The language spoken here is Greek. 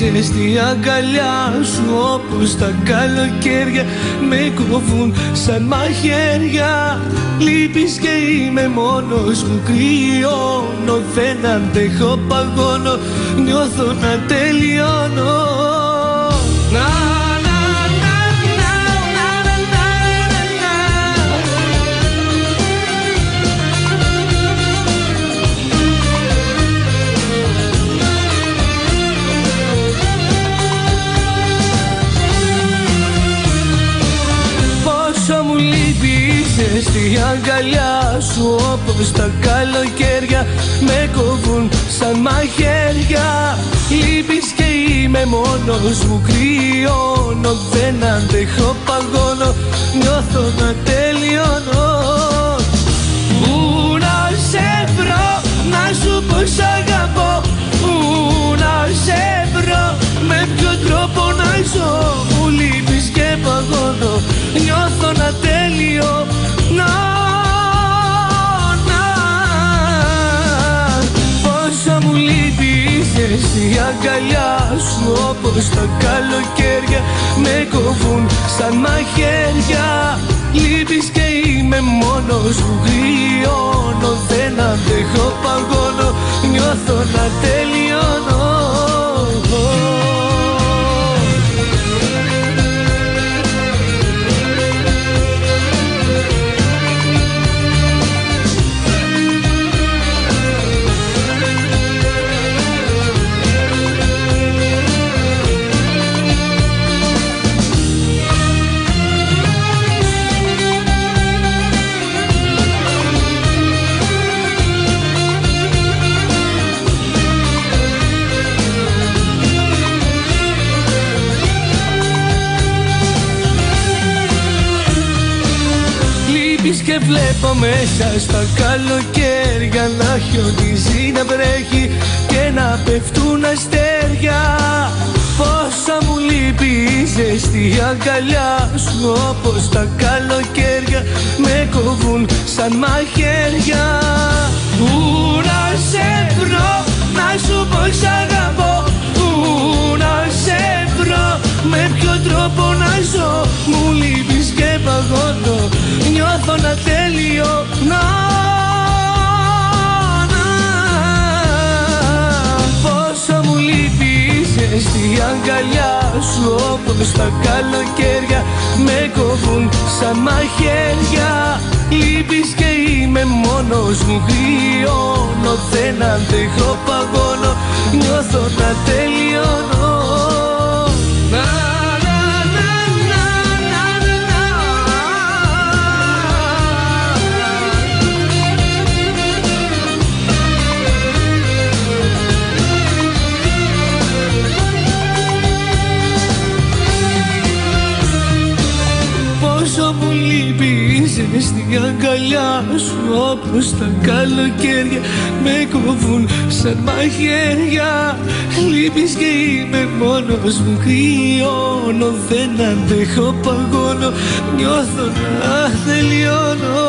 ζεστή αγκαλιά σου, όπως τα καλοκαίρια με κόβουν σαν μαχαίρια. Λείπεις και είμαι μόνος μου, κρυώνω, δεν αντέχω, παγώνω, νιώθω να τελειώνω. Στη αγκαλιά σου, όπως τα καλοκαίρια με κόβουν σαν μαχαίρια. Λείπεις και είμαι μόνος μου, κρυώνω, δεν αντέχω, παγώνω, νιώθω να τελειώνω. Πού να σε βρω, να σου πω σ' αγαπώ, πού να σε βρω, με ποιο τρόπο να ζω. Μου λείπεις και παγώνω, νιώθω να τελειώνω. Πόσο μου λείπεις στη αγκαλιά σου, όπως τα καλοκαίρια με κόβουν σαν μαχαίρια. Λείπεις και είμαι μόνος μου, κρυώνω, δεν αντέχω, παγώνω, νιώθω να τελειώνω. Και βλέπω μέσα στα καλοκαίρια να χιονίζει, να βρέχει και να πέφτουν αστέρια. Πόσα μου λείπει η ζεστή αγκαλιά σου, όπως τα καλοκαίρια με κόβουν σαν μαχαίρια. Πού να σε βρω, να σου πω σ' αγαπώ, πού να σε βρω, με ποιο τρόπο να ζω. Μου λείπεις και παγώνω, νιώθω να τελειώνω. Πόσο μου λείπεις στη αγκαλιά σου, όπως τα καλοκαίρια με κόβουν σαν μαχαίρια. Λείπεις και είμαι μόνος μου, κρυώνω, δεν αντέχω, παγώνω, νιώθω να τελειώνω. Πόσο μου λείπεις στη αγκαλιά σου, όπως τα καλοκαίρια με κόβουν σαν μαχαίρια. Λείπεις και είμαι μόνος μου, κρυώνω, δεν αντέχω, παγώνω, νιώθω να τελειώνω.